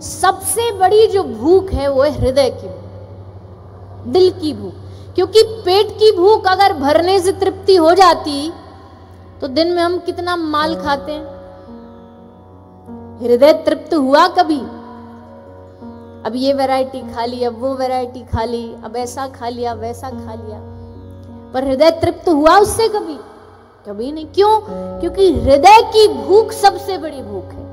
सबसे बड़ी जो भूख है वो है हृदय की भूख, दिल की भूख। क्योंकि पेट की भूख अगर भरने से तृप्ति हो जाती तो दिन में हम कितना माल खाते हैं। हृदय तृप्त हुआ कभी? अब ये वैरायटी खा ली, अब वो वैरायटी खा ली, अब ऐसा खा लिया, वैसा खा लिया, पर हृदय तृप्त हुआ उससे कभी? कभी नहीं। क्यों? क्योंकि हृदय की भूख सबसे बड़ी भूख है,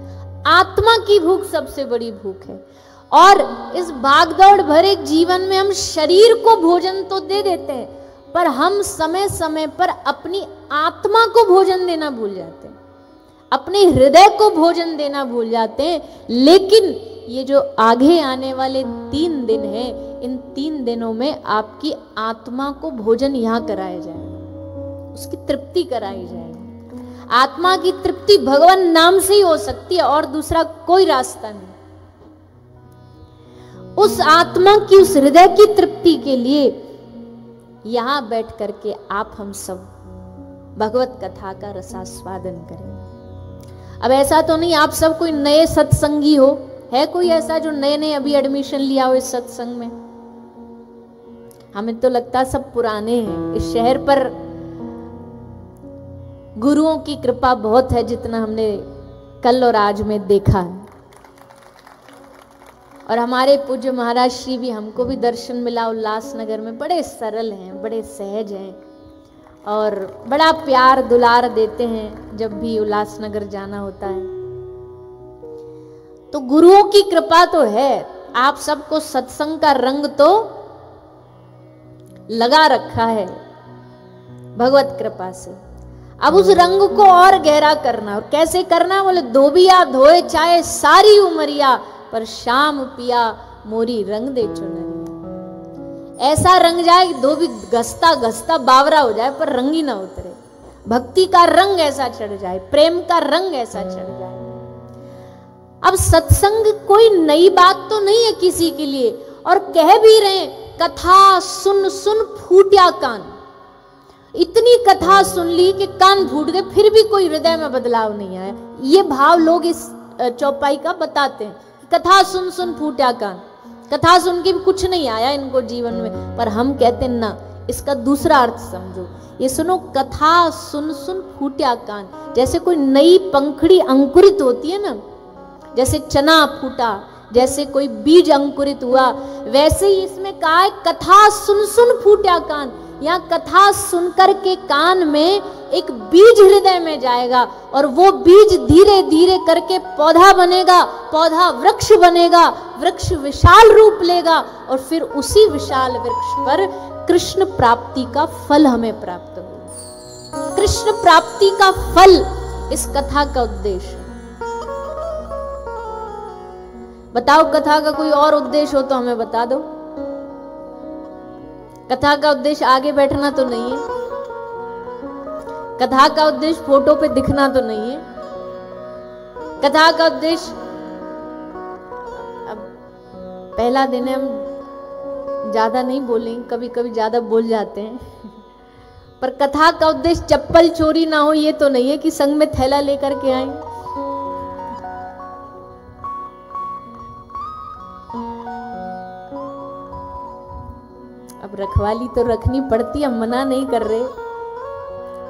आत्मा की भूख सबसे बड़ी भूख है। और इस भागदौड़ भरे जीवन में हम शरीर को भोजन तो दे देते हैं, पर हम समय समय पर अपनी आत्मा को भोजन देना भूल जाते हैं, अपने हृदय को भोजन देना भूल जाते हैं। लेकिन ये जो आगे आने वाले 3 दिन हैं, इन 3 दिनों में आपकी आत्मा को भोजन यहाँ कराया जाएगा, उसकी तृप्ति कराई जाएगी। आत्मा की तृप्ति भगवान नाम से ही हो सकती है और दूसरा कोई रास्ता नहीं। उस आत्मा की, उस हृदय की तृप्ति के लिए यहां बैठ करके आप हम सब भगवत कथा का रसास्वादन करें। अब ऐसा तो नहीं आप सब कोई नए सत्संगी हो, है कोई ऐसा जो नए नए अभी एडमिशन लिया हो इस सत्संग में? हमें तो लगता सब पुराने हैं। इस शहर पर गुरुओं की कृपा बहुत है, जितना हमने कल और आज में देखा है। और हमारे पूज्य महाराज श्री भी, हमको भी दर्शन मिला उल्लासनगर में। बड़े सरल हैं, बड़े सहज हैं और बड़ा प्यार दुलार देते हैं जब भी उल्लासनगर जाना होता है। तो गुरुओं की कृपा तो है, आप सबको सत्संग का रंग तो लगा रखा है भगवत कृपा से। अब उस रंग को और गहरा करना, और कैसे करना? बोले धोबिया धोए चाहे सारी उमरिया, पर शाम पिया मोरी रंग दे चुनरिया। ऐसा रंग जाए कि धोबी घसता घसता बावरा हो जाए पर रंग ही ना उतरे। भक्ति का रंग ऐसा चढ़ जाए, प्रेम का रंग ऐसा चढ़ जाए। अब सत्संग कोई नई बात तो नहीं है किसी के लिए, और कह भी रहे कथा सुन सुन फूटिया कान। इतनी कथा सुन ली कि कान फूट गए, फिर भी कोई हृदय में बदलाव नहीं आया। ये भाव लोग इस चौपाई का बताते हैं, कथा सुन सुन फूटिया कान। कथा सुन के भी कुछ नहीं आया इनको जीवन में, पर हम कहते हैं ना, इसका दूसरा अर्थ समझो। ये सुनो, कथा सुन सुन फूटिया कान। जैसे कोई नई पंखड़ी अंकुरित होती है ना, जैसे चना फूटा, जैसे कोई बीज अंकुरित हुआ, वैसे ही इसमें कहा है कथा सुन सुन फूटिया कान। यहाँ कथा सुनकर के कान में एक बीज हृदय में जाएगा, और वो बीज धीरे धीरे करके पौधा बनेगा, पौधा वृक्ष बनेगा, वृक्ष विशाल रूप लेगा, और फिर उसी विशाल वृक्ष पर कृष्ण प्राप्ति का फल हमें प्राप्त होगा। कृष्ण प्राप्ति का फल इस कथा का उद्देश्य। बताओ, कथा का कोई और उद्देश्य हो तो हमें बता दो। कथा का उद्देश्य आगे बैठना तो नहीं है, कथा का उद्देश्य फोटो पे दिखना तो नहीं है, कथा का उद्देश्य, अब पहला दिन है, हम ज्यादा नहीं बोलेंगे, कभी कभी ज्यादा बोल जाते हैं, पर कथा का उद्देश्य चप्पल चोरी ना हो ये तो नहीं है कि संग में थैला लेकर के आए। अब रखवाली तो रखनी पड़ती, हम मना नहीं कर रहे,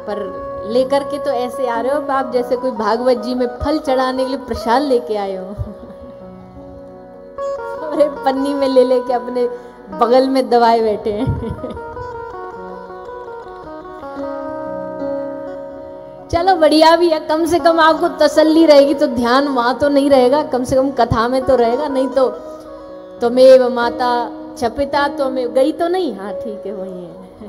पर लेकर के तो ऐसे आ रहे हो आप जैसे कोई भागवत जी में फल चढ़ाने के लिए प्रसाद लेके आए हो। अरे पन्नी में ले लेके अपने बगल में दबाए बैठे हैं। चलो बढ़िया भी है, कम से कम आपको तसल्ली रहेगी, तो ध्यान वहां तो नहीं रहेगा, कम से कम कथा में तो रहेगा। नहीं तो त्वमेव माता छपिता तो मैं गई तो नहीं। हाँ ठीक है, वही है।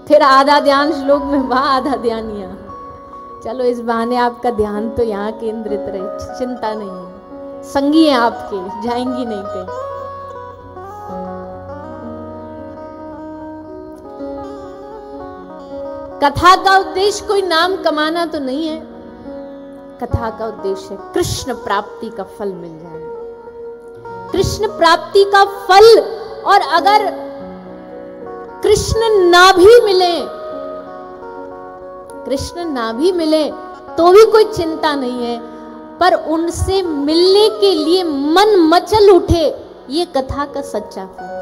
फिर आधा ध्यान श्लोक में वहां, आधा ध्यान यहाँ। चलो इस बहाने आपका ध्यान तो यहाँ केंद्रित रहे, चिंता नहीं है, संगी हैं आपके, जाएंगी नहीं कहीं। कथा का उद्देश्य कोई नाम कमाना तो नहीं है, कथा का उद्देश्य है कृष्ण प्राप्ति का फल मिल जाए, कृष्ण प्राप्ति का फल। और अगर कृष्ण ना भी मिले, कृष्ण ना भी मिले तो भी कोई चिंता नहीं है। पर उनसे मिलने के लिए मन मचल उठे, ये कथा का सच्चा फल।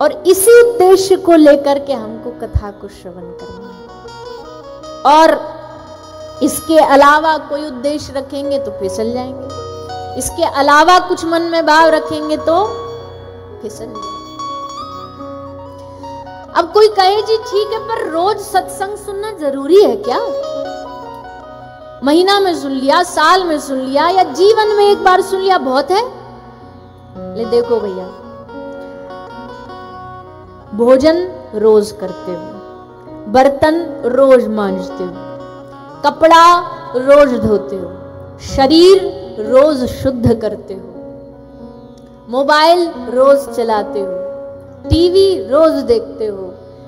और इसी उद्देश्य को लेकर के हमको कथा को श्रवण करना है। और इसके अलावा कोई उद्देश्य रखेंगे तो फिसल जाएंगे, इसके अलावा कुछ मन में भाव रखेंगे तो फिसल जाएंगे। अब कोई कहे जी ठीक है, पर रोज सत्संग सुनना जरूरी है क्या? महीना में सुन लिया, साल में सुन लिया, या जीवन में एक बार सुन लिया बहुत है? ले देखो भैया, भोजन रोज करते हो, बर्तन रोज मांजते हो, कपड़ा रोज धोते हो, शरीर रोज शुद्ध करते हो, मोबाइल रोज चलाते हो, टीवी रोज देखते हो।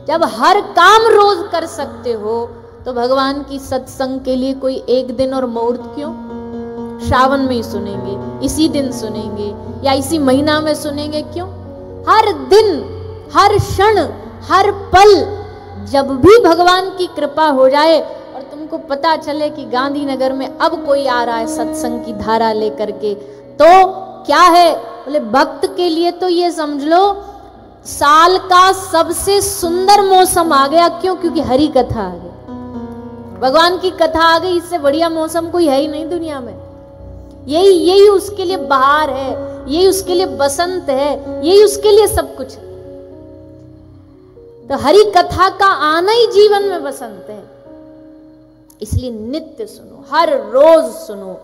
जब हर काम रोज कर सकते हो तो भगवान की सत्संग के लिए कोई एक दिन और मुहूर्त क्यों? श्रावण में ही सुनेंगे, इसी दिन सुनेंगे, या इसी महीना में सुनेंगे, क्यों? हर दिन, हर क्षण, हर पल, जब भी भगवान की कृपा हो जाए और तुमको पता चले कि गांधीनगर में अब कोई आ रहा है सत्संग की धारा लेकर के, तो क्या है? बोले भक्त के लिए तो ये समझ लो साल का सबसे सुंदर मौसम आ गया। क्यों? क्योंकि हरि कथा आ गई, भगवान की कथा आ गई। इससे बढ़िया मौसम कोई है ही नहीं दुनिया में। यही उसके लिए बहार है, यही उसके लिए बसंत है, यही उसके लिए सब कुछ है। तो हरि कथा का आना ही जीवन में बसंत है। इसलिए नित्य सुनो, हर रोज सुनो।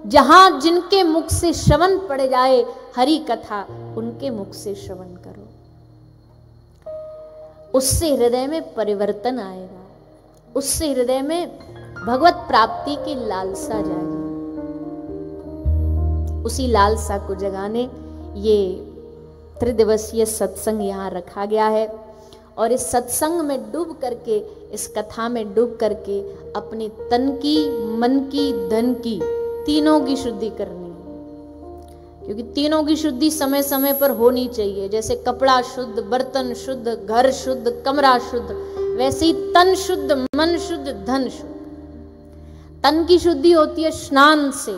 जहां जिनके मुख से श्रवण पड़ जाए हरि कथा, उनके मुख से श्रवण करो, उससे हृदय में परिवर्तन आएगा, उससे हृदय में भगवत प्राप्ति की लालसा जाएगी। उसी लालसा को जगाने ये त्रिदिवसीय सत्संग यहाँ रखा गया है। और इस सत्संग में डूब करके, इस कथा में डूब करके अपनी तन की, मन की, धन की, तीनों की शुद्धि करनी है। क्योंकि तीनों की शुद्धि समय समय पर होनी चाहिए। जैसे कपड़ा शुद्ध, बर्तन शुद्ध, घर शुद्ध, कमरा शुद्ध, वैसे ही तन शुद्ध, मन शुद्ध, धन शुद्ध। तन की शुद्धि होती है स्नान से,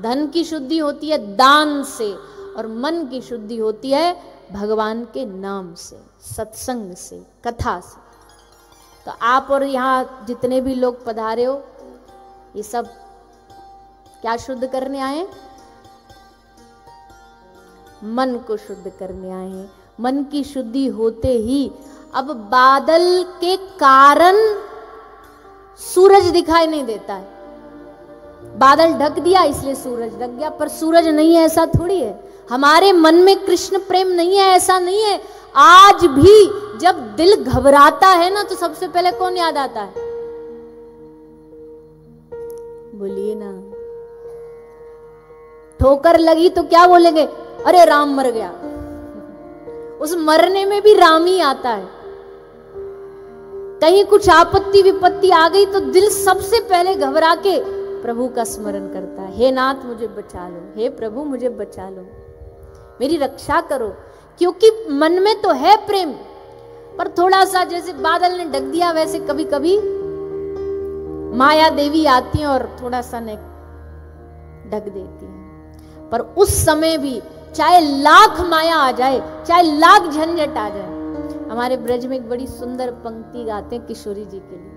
धन की शुद्धि होती है दान से, और मन की शुद्धि होती है भगवान के नाम से, सत्संग से, कथा से। तो आप और यहाँ जितने भी लोग पधारे हो, ये सब क्या शुद्ध करने आए? मन को शुद्ध करने आए हैं। मन की शुद्धि होते ही अब बादल के कारण सूरज दिखाई नहीं देता है। बादल ढक दिया इसलिए सूरज ढक गया, पर सूरज नहीं है ऐसा थोड़ी है। हमारे मन में कृष्ण प्रेम नहीं है ऐसा नहीं है। आज भी जब दिल घबराता है ना, तो सबसे पहले कौन याद आता है? बोलिए ना। ठोकर लगी तो क्या बोलेंगे? अरे राम मर गया। उस मरने में भी राम ही आता है। कहीं कुछ आपत्ति विपत्ति आ गई तो दिल सबसे पहले घबरा के प्रभु का स्मरण करता है। हे नाथ मुझे बचा लो, हे प्रभु मुझे बचा लो, मेरी रक्षा करो। क्योंकि मन में तो है प्रेम, पर थोड़ा सा जैसे बादल ने ढक दिया, वैसे कभी कभी माया देवी आती है और थोड़ा सा ने ढक देती है। पर उस समय भी चाहे लाख माया आ जाए, चाहे लाख झंझट आ जाए, हमारे ब्रज में एक बड़ी सुंदर पंक्ति गाते हैं किशोरी जी के लिए।